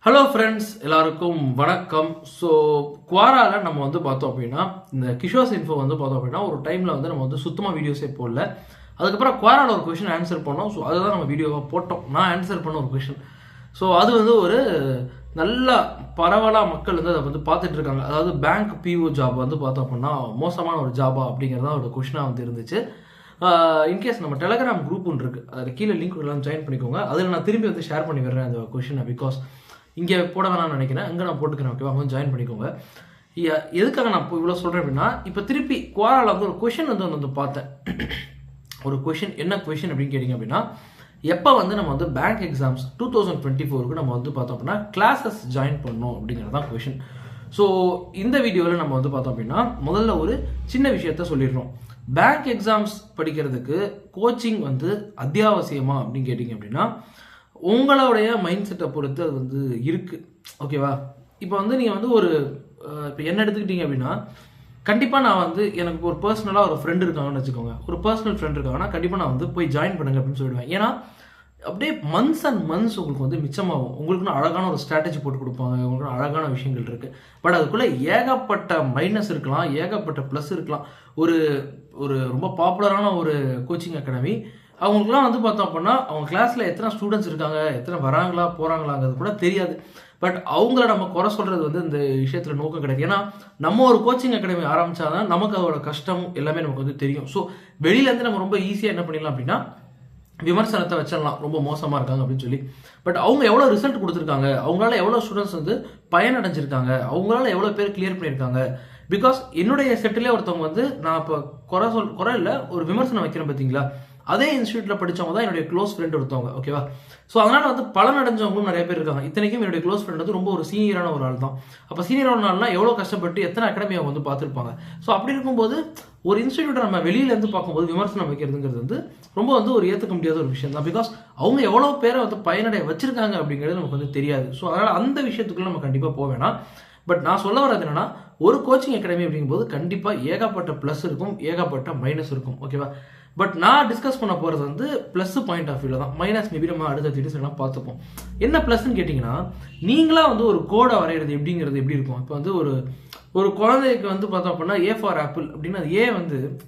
Hello friends, எல்லாருக்கும் வணக்கம். So குவாராவில் நம்ம பார்த்தோம் அப்படின்னா இந்த கிஷோர்ஸ் இன்ஃபோ பார்த்தோம் அப்படின்னா ஒரு டைமில் நம்ம சுத்தமாக வீடியோஸே போடல. அதுக்கப்புறம் குவாராவில் ஒரு கொஷின் ஆன்சர் பண்ணோம். ஸோ அதுதான் நம்ம வீடியோவாக போட்டோம். நான் ஆன்சர் பண்ண ஒரு கொஷின். ஸோ அது ஒரு நல்ல பரவலாக மக்கள் அதை பார்த்துட்டு இருக்காங்க. அதாவது பேங்க் பிஓ ஜாப் பார்த்தோம் அப்படின்னா மோசமான ஒரு ஜாபா அப்படிங்கிறதா ஒரு கொஷினாக இருந்துச்சு. இன்கேஸ் நம்ம டெலகிராம் குரூப் ஒன்று இருக்குது, அதில் கீழே லிங்க் எல்லாம் ஜாயின் பண்ணிக்கோங்க. அதில் நான் திரும்பி ஷேர் பண்ணி வர்றேன் அந்த கொஷினை. பிகாஸ் இங்கே போட வேணாம்னு நினைக்கிறேன், அங்கே நான் போட்டுக்கிறேன். ஓகேவா, கொஞ்சம் ஜாயின் பண்ணிக்கோங்க. எதுக்காக நான் இப்போ இவ்வளோ சொல்கிறேன் அப்படின்னா, இப்போ திருப்பி குவாராவில் ஒரு கொஷின் பார்த்தேன். ஒரு கொஷின், என்ன கொஷின் அப்படின்னு கேட்டிங்க அப்படின்னா, எப்போ நம்ம பேங்க் எக்ஸாம்ஸ் 2024க்கு நம்ம பார்த்தோம் அப்படின்னா கிளாஸஸ் ஜாயின் பண்ணணும் அப்படிங்கிறது தான் கொஷின். ஸோ இந்த வீடியோவில் நம்ம பார்த்தோம் அப்படின்னா முதல்ல ஒரு சின்ன விஷயத்த சொல்லிடுறோம். பேங்க் எக்ஸாம்ஸ் படிக்கிறதுக்கு கோச்சிங் அத்தியாவசியமா அப்படின்னு கேட்டிங்க அப்படின்னா உங்களுடைய மைண்ட் செட்டை பொறுத்து அது இருக்குது. ஓகேவா, இப்போ நீங்கள் ஒரு இப்போ என்ன எடுத்துக்கிட்டீங்க அப்படின்னா, கண்டிப்பாக நான் எனக்கு ஒரு பர்சனலாக ஒரு ஃப்ரெண்டு இருக்காங்கன்னு வச்சுக்கோங்க. ஒரு பர்சனல் ஃப்ரெண்ட் இருக்காங்கன்னா கண்டிப்பாக நான் போய் ஜாயின் பண்ணுங்க அப்படின்னு சொல்லிடுவேன். ஏன்னா அப்படியே மந்த்ஸ் அண்ட் மந்த்ஸ் உங்களுக்கு மிச்சமாகும். உங்களுக்குன்னு அழகான ஒரு ஸ்ட்ராட்டஜி போட்டு கொடுப்பாங்க, உங்களுக்கு அழகான விஷயங்கள் இருக்குது. பட் அதுக்குள்ளே ஏகப்பட்ட மைனஸ் இருக்கலாம், ஏகப்பட்ட ப்ளஸ் இருக்கலாம். ஒரு ஒரு ரொம்ப பாப்புலரான ஒரு கோச்சிங் அகாடமி, அவங்களுக்குலாம் பார்த்தோம் அப்படின்னா அவங்க கிளாஸில் எத்தனை ஸ்டூடெண்ட்ஸ் இருக்காங்க, எத்தனை வராங்களா போகிறாங்களாங்கிறது கூட தெரியாது. பட் அவங்கள நம்ம குறை சொல்கிறது இந்த விஷயத்தில் நோக்கம் கிடையாது. ஏன்னா நம்ம ஒரு கோச்சிங் அகாடமி ஆரம்பித்தாதான் நமக்கு அதோட கஷ்டம் எல்லாமே நமக்கு தெரியும். ஸோ வெளியிலேருந்து நம்ம ரொம்ப ஈஸியாக என்ன பண்ணிடலாம் அப்படின்னா விமர்சனத்தை வச்சிடலாம், ரொம்ப மோசமாக இருக்காங்க அப்படின்னு சொல்லி. பட் அவங்க எவ்வளோ ரிசல்ட் கொடுத்துருக்காங்க, அவங்களால எவ்வளோ ஸ்டூடெண்ட்ஸ் பயனடைஞ்சிருக்காங்க, அவங்களால எவ்வளோ பேர் கிளியர் பண்ணியிருக்காங்க. பிகாஸ் என்னுடைய செட்டிலே ஒருத்தவங்க நான் இப்போ குறை இல்லை, ஒரு விமர்சனம் வைக்கிறேன் பார்த்தீங்களா, அதே இன்ஸ்டியூட்டில் படித்தவங்க தான் என்னுடைய க்ளோஸ் ஃப்ரெண்ட் ஒருத்தவங்க. ஓகேவா, ஸோ அதனால் பலன் அடைஞ்சவங்களும் நிறைய பேர் இருக்காங்க. இத்தனைக்கும் என்னுடைய க்ளோஸ் ஃப்ரெண்ட் ரொம்ப ஒரு சீனியரான ஒரு ஆள் தான். அப்போ சீனியரான ஆள்னா எவ்வளோ கஷ்டப்பட்டு எத்தனை அகாடமி அவங்க பார்த்துருப்பாங்க. ஸோ அப்படி இருக்கும்போது ஒரு இன்ஸ்டியூட்டை நம்ம வெளியிலேருந்து பார்க்கும்போது விமர்சனம் வைக்கிறதுங்கிறது ரொம்ப ஒரு ஏற்றுக்க முடியாத ஒரு விஷயம் தான். பிகாஸ் அவங்க எவ்வளோ பேரை பயனடைய வச்சிருக்காங்க அப்படிங்கிறது நமக்கு தெரியாது. ஸோ அதனால் அந்த விஷயத்துக்குள்ள நம்ம கண்டிப்பாக போக வேணாம். பட் நான் சொல்ல வர்றது என்னன்னா, ஒரு கோச்சிங் அகாடமி அப்படிங்கும்போது கண்டிப்பாக ஏகப்பட்ட ப்ளஸ் இருக்கும், ஏகப்பட்ட மைனஸ் இருக்கும். ஓகேவா, பட் நான் டிஸ்கஸ் பண்ண போகிறது ப்ளஸ் பாயிண்ட் ஆஃப் வியூவில் தான். மைனஸ் மேபி நம்ம அடுத்த வீடியோஸ் எல்லாம் பார்த்துப்போம். என்ன ப்ளஸ்ன்னு கேட்டிங்கன்னா, நீங்களாக ஒரு கோடை வரைகிறது எப்படிங்கிறது எப்படி இருக்கும். இப்போ ஒரு குழந்தைக்கு பார்த்தோம் அப்படின்னா ஏ ஃபார் ஆப்பிள் அப்படின்னா அது ஏ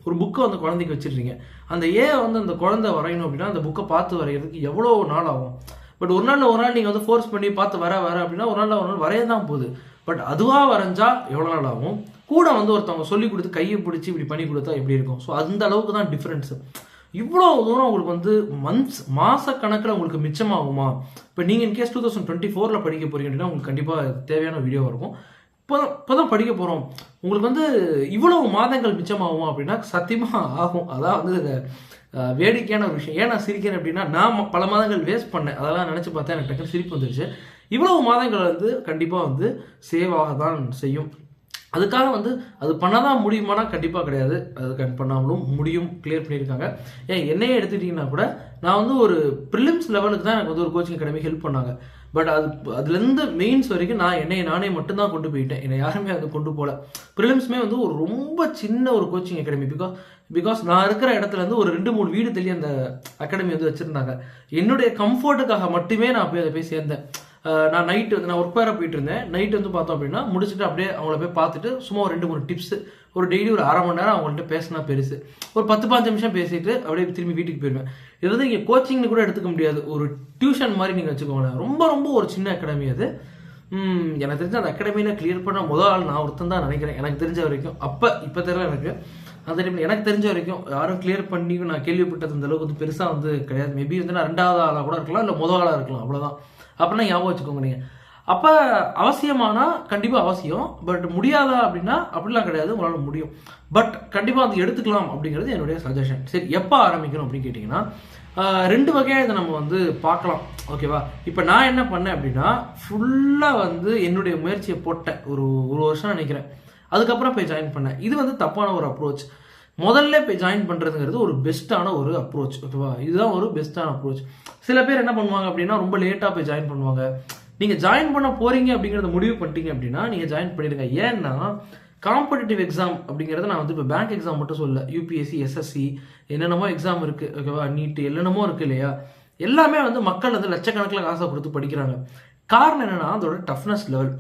ஒரு புக்கை குழந்தைக்கு வச்சிருக்கீங்க. அந்த ஏ அந்த குழந்தை வரையணும் அப்படின்னா அந்த புக்கை பார்த்து வரைகிறதுக்கு எவ்வளோ நாள் ஆகும். பட் ஒரு நாள் நீங்கள் ஃபோர்ஸ் பண்ணி பார்த்து வர அப்படின்னா ஒரு நாள் வரைய தான் போகுது. பட் அதுவாக வரைஞ்சா எவ்வளோ நாள் ஆகும், கூட ஒருத்தவங்க சொல்லி கொடுத்து கையை பிடிச்சி இப்படி பண்ணி கொடுத்தா எப்படி இருக்கும். ஸோ அந்த அளவுக்கு தான் டிஃப்ரென்ஸு. இவ்வளோ தூரம் உங்களுக்கு மாத கணக்கில் உங்களுக்கு மிச்சமாகுமா? இப்போ நீங்கள் இன்கேஸ் 2024 படிக்க போறீங்க அப்படின்னா உங்களுக்கு கண்டிப்பாக தேவையான வீடியோவாக இருக்கும். இப்போ தான் படிக்க போகிறோம், உங்களுக்கு இவ்வளவு மாதங்கள் மிச்சமாகுமா அப்படின்னா சத்தியமாக ஆகும். அதான் வேடிக்கையான ஒரு விஷயம். ஏன் நான் சிரிக்கிறேன் அப்படின்னா, நான் பல மாதங்கள் வேஸ்ட் பண்ணேன், அதெல்லாம் நினச்சி பார்த்தா எனக்கு டக்குனு சிரிப்பு வந்துருச்சு. இவ்வளவு மாதங்கள் கண்டிப்பாக சேவ் ஆக தான் செய்யும். அதுக்காக அது பண்ணாதான் முடியுமானா கண்டிப்பாக கிடையாது. அது பண்ணாமலும் முடியும், கிளியர் பண்ணியிருக்காங்க. ஏன் என்னையே எடுத்துக்கிட்டிங்கன்னா கூட நான் ஒரு ப்ரிலிம்ஸ் லெவலுக்கு தான் எனக்கு ஒரு கோச்சிங் அகாடமி ஹெல்ப் பண்ணாங்க. பட் அதுலேருந்து மெயின்ஸ் வரைக்கும் நான் நானே மட்டும்தான் கொண்டு போயிட்டேன், என்னை யாருமே கொண்டு போகல. ப்ரிலிம்ஸுமே ஒரு ரொம்ப சின்ன ஒரு கோச்சிங் அகாடமி. பிகாஸ் நான் இருக்கிற இடத்துல ஒரு 2-3 வீடு தள்ளி அந்த அகாடமி வச்சுருந்தாங்க. என்னுடைய கம்ஃபர்ட்டுக்காக மட்டுமே நான் போய் அதை போய் சேர்ந்தேன். நான் நைட்டு நான் ஒர்க் வேறு போயிட்டு இருந்தேன். நைட்டு பார்த்தோம் அப்படின்னா முடிச்சுட்டு அப்படியே அவங்கள போய் பார்த்துட்டு சும்மா ஒரு 2-3 டிப்ஸ், ஒரு டெய்லி ஒரு அரை மணி நேரம் அவங்கள்ட்ட பேசினா பெருசு, ஒரு 10-15 நிமிஷம் பேசிட்டு அப்படியே திரும்பி வீட்டுக்கு போயிடுவேன். இது இங்கே கோச்சிங்னு கூட எடுத்துக்க முடியாது, ஒரு டியூஷன் மாதிரி நீங்கள் வச்சுக்கோங்களேன். ரொம்ப ஒரு சின்ன அகாடமி அது. எனக்கு தெரிஞ்ச அந்த அகாடமியில் கிளியர் பண்ண முதல் ஆள் நான் ஒருத்தன் தான் நினைக்கிறேன், எனக்கு தெரிஞ்ச வரைக்கும். இப்போ தெரியல எனக்கு, அந்த டைமில் எனக்கு தெரிஞ்ச வரைக்கும் யாரும் கிளியர் பண்ணி நான் கேள்விப்பட்டது அந்த அளவுக்கு பெருசாக கிடையாது. மேபி நான் 2வது ஆளாக கூட இருக்கலாம், இல்லை முதல் ஆளாக இருக்கலாம், அவ்வளோதான். அப்படின்னா ஞாபகம் வச்சுக்கோங்க நீங்கள். அப்போ அவசியமானா கண்டிப்பாக அவசியம், பட் முடியாதா அப்படின்னா அப்படிலாம் கிடையாது, உங்களால் முடியும். பட் கண்டிப்பாக எடுத்துக்கலாம் அப்படிங்கிறது என்னுடைய சஜஷன். சரி, எப்போ ஆரம்பிக்கணும் அப்படின்னு கேட்டிங்கன்னா 2 வகையாக இதை நம்ம பார்க்கலாம். ஓகேவா, இப்போ நான் என்ன பண்ணேன் அப்படின்னா ஃபுல்லாக என்னுடைய முயற்சியை போட்டேன், ஒரு வருஷம் நினைக்கிறேன். அதுக்கப்புறம் போய் ஜாயின் பண்ணேன். இது தப்பான ஒரு அப்ரோச். முதல்ல போய் ஜாயின் பண்ணுறதுங்கிறது ஒரு பெஸ்ட்டான ஒரு அப்ரோச். ஓகேவா, இதுதான் ஒரு பெஸ்ட்டான அப்ரோச். சில பேர் என்ன பண்ணுவாங்க அப்படின்னா ரொம்ப லேட்டாக போய் ஜாயின் பண்ணுவாங்க. நீங்கள் ஜாயின் பண்ண போகிறீங்க அப்படிங்கிறத முடிவு பண்ணிட்டீங்க அப்படின்னா நீங்கள் ஜாயின் பண்ணிடுங்க. ஏன்னா காம்படிட்டிவ் எக்ஸாம் அப்படிங்கிறத நான் இப்போ பேங்க் எக்ஸாம் மட்டும் சொல்ல, யூபிஎஸ்சி, எஸ்எஸ்சி, என்னென்னமோ எக்ஸாம் இருக்குது. ஓகேவா, நீட் என்னென்னமோ இருக்குது இல்லையா. எல்லாமே மக்கள் லட்சக்கணக்கில் காசை கொடுத்து படிக்கிறாங்க. காரணம் என்னன்னா அதோட டஃப்னஸ் லெவல்.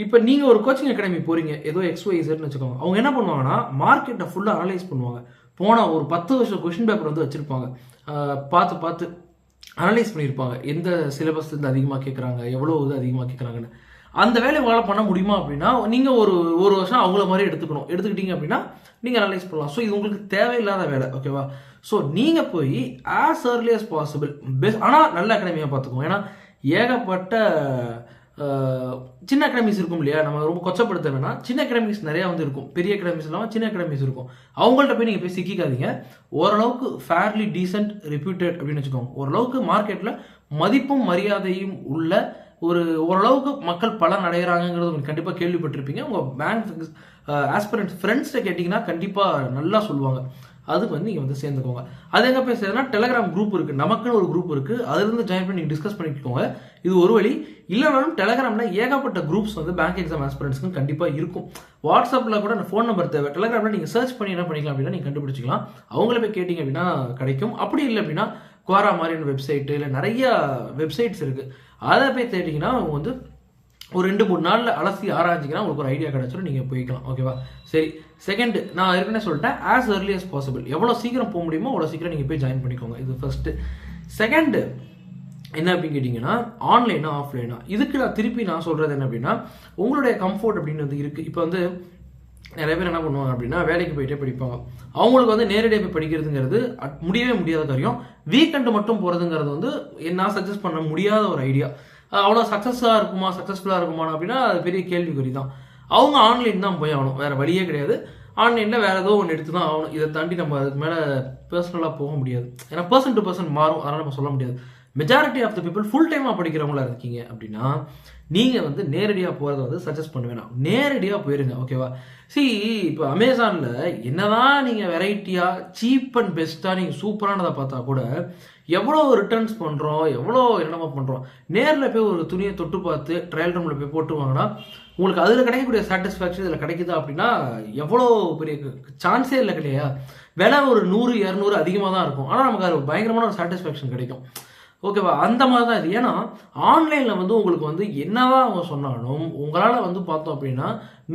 இப்போ நீங்கள் ஒரு கோச்சிங் அகாடமி போகிறீங்க, ஏதோ XYZன்னு வச்சுக்கோங்க. அவங்க என்ன பண்ணுவாங்கன்னா மார்க்கெட்டை ஃபுல்லாக அனலைஸ் பண்ணுவாங்க. போனால் ஒரு 10 வருஷம் கொஷின் பேப்பர் வந்து வச்சுருப்பாங்க. பார்த்து அனலைஸ் பண்ணியிருப்பாங்க. எந்த சிலபஸ்லேருந்து அதிகமாக கேட்குறாங்க, எவ்வளோ இது அதிகமாக கேட்குறாங்கன்னு. அந்த வேலையை உங்களால் பண்ண முடியுமா அப்படின்னா நீங்கள் ஒரு வருஷம் அவங்கள மாதிரி எடுத்துக்கிட்டீங்க அப்படின்னா நீங்கள் அனலைஸ் பண்ணலாம். ஸோ இது உங்களுக்கு தேவையில்லாத வேலை. ஓகேவா? ஸோ நீங்கள் போய் ஆஸ் ஏர்லி as பாசிபிள் ஆனால் நல்ல அகாடமியாக பார்த்துக்கோங்க. ஏன்னா ஏகப்பட்ட சின்ன அகாடமிஸ் இருக்கும் இல்லையா, நம்ம ரொம்ப கொச்சப்படுத்த வேணாம். சின்ன அகாடமிஸ் நிறையா வந்து இருக்கும், பெரிய அகாடமிஸ் இல்லாமல் சின்ன அகாடமிஸ் இருக்கும். அவங்கள்ட்ட போய் நீங்கள் போய் சிக்கிக்காதீங்க. ஓரளவுக்கு ஃபேர்லி டீசென்ட் ரெப்யூட்டட் அப்படின்னு வச்சுக்கோங்க. ஓரளவுக்கு மார்க்கெட்டில் மதிப்பும் மரியாதையும் உள்ள ஓரளவுக்கு மக்கள் பலன் அடைகிறாங்கிறது உங்களுக்கு கண்டிப்பாக கேள்விப்பட்டிருப்பீங்க. உங்கள் பேங்க் ஆஸ்பிரண்ட் ஃப்ரெண்ட்ஸ்கிட்ட கேட்டிங்கன்னா கண்டிப்பாக நல்லா சொல்லுவாங்க. அதுக்கு வந்து நீங்கள் வந்து சேர்ந்துக்கோங்க. அது எங்கே போய் சேர்ந்தா டெலகிராம் குரூப் இருக்குது, நமக்குன்னு ஒரு குரூப் இருக்குது. அதுலேருந்து ஜாயின் பண்ணி நீங்கள் டிஸ்கஸ் பண்ணிக்கோங்க. இது ஒரு வழி. இல்லைனாலும் டெலகிராமில் ஏகப்பட்ட குரூப்ஸ் வந்து பேங்க் எக்ஸாம் ஆஸ்பிரண்ட்ஸ்க்கு கண்டிப்பாக இருக்கும். வாட்ஸ்அப்பில் கூட ஃபோன் நம்பர் தேவை. டெலகிராமில் நீங்கள் சர்ச் பண்ணி என்ன பண்ணிக்கலாம் அப்படின்னா நீங்கள் கண்டுபிடிச்சிக்கலாம். அவங்கள போய் கேட்டிங்க அப்படின்னா கிடைக்கும். அப்படி இல்லை அப்படின்னா குவாரா மாதிரியான வெப்சைட்டு இல்லை நிறைய வெப்சைட்ஸ் இருக்குது. அதை போய் தேடிங்கன்னா அவங்க வந்து ஒரு 2-3 நாளில் அலசி ஆராய்ச்சிங்கன்னா உங்களுக்கு ஒரு ஐடியா கிடச்சிடும், நீங்கள் போய்க்கலாம். ஓகேவா? சரி, செகண்ட் நான் ஏற்கனவே சொல்லிட்டேன் ஆஸ் ஏர்லி as பாசிபிள். எவ்வளோ சீக்கிரம் போக முடியுமோ அவ்வளோ சீக்கிரம் நீங்கள் போய் ஜாயின் பண்ணிக்கோங்க. இது ஃபர்ஸ்ட்டு. செகண்டு என்ன அப்படின்னு கேட்டிங்கன்னா ஆன்லைனா ஆஃப்லைனா. இதுக்கு நான் திருப்பி சொல்கிறது என்ன அப்படின்னா உங்களுடைய கம்ஃபர்ட் அப்படின்னு வந்து இருக்குது. இப்போ வந்து நிறைய பேர் என்ன பண்ணுவாங்க அப்படின்னா வேலைக்கு போயிட்டே படிப்பாங்க. அவங்களுக்கு வந்து நேரடியாக போய் படிக்கிறதுங்கிறது முடியவே முடியாத காரியம். வீக்கெண்டு மட்டும் போகிறதுங்கிறது வந்து நான் சஜஸ்ட் பண்ண முடியாத ஒரு ஐடியா. அவ்வளோ சக்ஸஸ்ஃபுல்லாக இருக்குமா அப்படின்னா அது பெரிய கேள்விக்குறி தான். அவங்க ஆன்லைன் தான் போய் ஆகணும், வேறு வழியே கிடையாது. ஆன்லைனில் வேறு ஏதோ ஒன்று எடுத்து தான் ஆகணும். இதை தாண்டி நம்ம அதுக்கு மேலே பர்சனலாக போக முடியாது. ஏன்னா பர்சன் டு பர்சன் மாறும், அதனால் நம்ம சொல்ல முடியாது. Majority of the people full டைமாக படிக்கிறவங்களா இருக்கீங்க அப்படின்னா நீங்கள் வந்து நேரடியாக போகிறத வந்து சஜஸ்ட் பண்ணுவேன். நேரடியாக போயிருங்க. ஓகேவா? இப்போ அமேசானில் என்னதான் நீங்கள் வெரைட்டியாக சீப் அண்ட் பெஸ்ட்டாக நீங்கள் சூப்பரானதை பார்த்தா கூட எவ்வளோ ரிட்டர்ன்ஸ் பண்ணுறோம், எவ்வளோ என்னமா பண்ணுறோம். நேரில் போய் ஒரு துணியை தொட்டு பார்த்து ட்ரையல் ரூமில் போய் போட்டு வாங்கினா உங்களுக்கு அதில் கிடைக்கக்கூடிய சாட்டிஸ்ஃபேக்ஷன் இதில் கிடைக்குதா அப்படின்னா எவ்வளோ பெரிய சான்ஸே இல்லை கிடையாது. விலை ஒரு 100-200 அதிகமாக தான் இருக்கும், ஆனால் நமக்கு அது பயங்கரமான ஒரு சாட்டிஸ்ஃபேக்ஷன் கிடைக்கும். ஓகேவா? அந்த மாதிரி தான் இது. ஏன்னா ஆன்லைனில் வந்து உங்களுக்கு வந்து என்னதான் அவங்க சொன்னாலும் உங்களால் வந்து பார்த்தோம் அப்படின்னா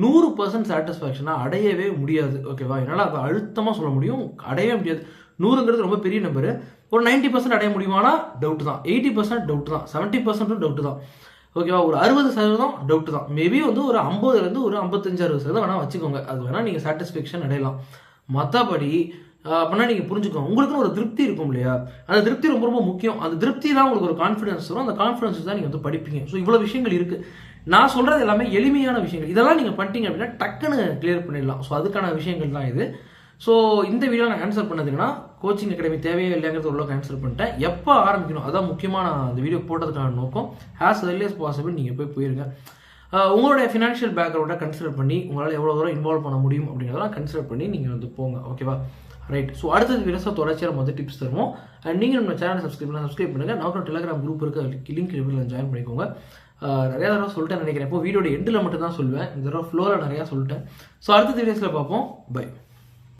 100% சாட்டிஸ்ஃபேக்ஷனாக அடையவே முடியாது. ஓகேவா? என்னால் அதை அழுத்தமாக சொல்ல முடியும், அடையவே முடியாது. 100ங்கிறது ரொம்ப பெரிய நம்பரு. ஒரு 90% அடைய முடியுமானா டவுட் தான், 80% டவுட் தான், 70% டவுட்டு தான். ஓகேவா? ஒரு 60% டவுட்டு தான். மேபி வந்து ஒரு 50லேருந்து ஒரு 55-60% வேணால் வச்சுக்கோங்க. அது வேணால் நீங்கள் சாட்டிஸ்ஃபேக்ஷன் அடையலாம். மற்றபடி அப்படின்னா நீங்கள் புரிஞ்சுக்கோங்க, உங்களுக்குன்னு ஒரு திருப்தி இருக்கும் இல்லையா, அந்த திருப்தி ரொம்ப ரொம்ப முக்கியம். அந்த திருப்தி தான் உங்களுக்கு ஒரு கான்ஃபிடன்ஸ் வரும். அந்த கான்ஃபிடன்ஸ் தான் நீங்கள் வந்து படிப்பீங்க. ஸோ இவ்வளோ விஷயங்கள் இருக்குது. நான் சொல்கிறது எல்லாமே எளிமையான விஷயங்கள். இதெல்லாம் நீங்கள் பண்ணிட்டீங்க அப்படின்னா டக்குன்னு கிளியர் பண்ணிடலாம். ஸோ அதுக்கான விஷயங்கள் தான் இது. ஸோ இந்த வீடியோ நான் ஆன்சர் பண்ணதுன்னா கோச்சிங் அகாடமி தேவையே இல்லைங்கிறது உள்ள ஆன்சர் பண்ணிட்டேன். எப்போ ஆரம்பிக்கணும் அதான் முக்கியமான அந்த வீடியோ போட்டதுக்கான நோக்கம். ஆஸ் ஏர்லி as பாசிபிள் நீங்கள் போயிருங்க. உங்களுடைய ஃபினான்ஷியல் பேக்ரவுண்டை கன்சிடர் பண்ணி உங்களால் எவ்வளோ தூரம் இன்வால்வ் பண்ண முடியும் அப்படிங்கிறதெல்லாம் கன்சிடர் பண்ணி நீங்கள் வந்து போங்க. ஓகேவா? ரைட். ஸோ அடுத்தது வீடியோஸாக தொடர்ச்சியாக நம்ம வந்து டிப்ஸ் தருவோம். அண்ட் நீங்கள் நம்ம சேனல் சப்ஸ்கிரைப் பண்ணுங்கள். நமக்கு டெலகிராம் குரூப் இருக்குது, லிங்க் ரிவ்யூவில் ஜாயின் பண்ணிக்கோங்க. நிறையா தடவை சொல்லிட்டேன் நினைக்கிறேன். இப்போ வீடியோட எண்டில் மட்டும் தான் சொல்லுவேன், இந்த தடவை ஃப்ளோவில் நிறையா சொல்லிட்டேன். ஸோ அடுத்த வீடியோஸில் பார்ப்போம். பை.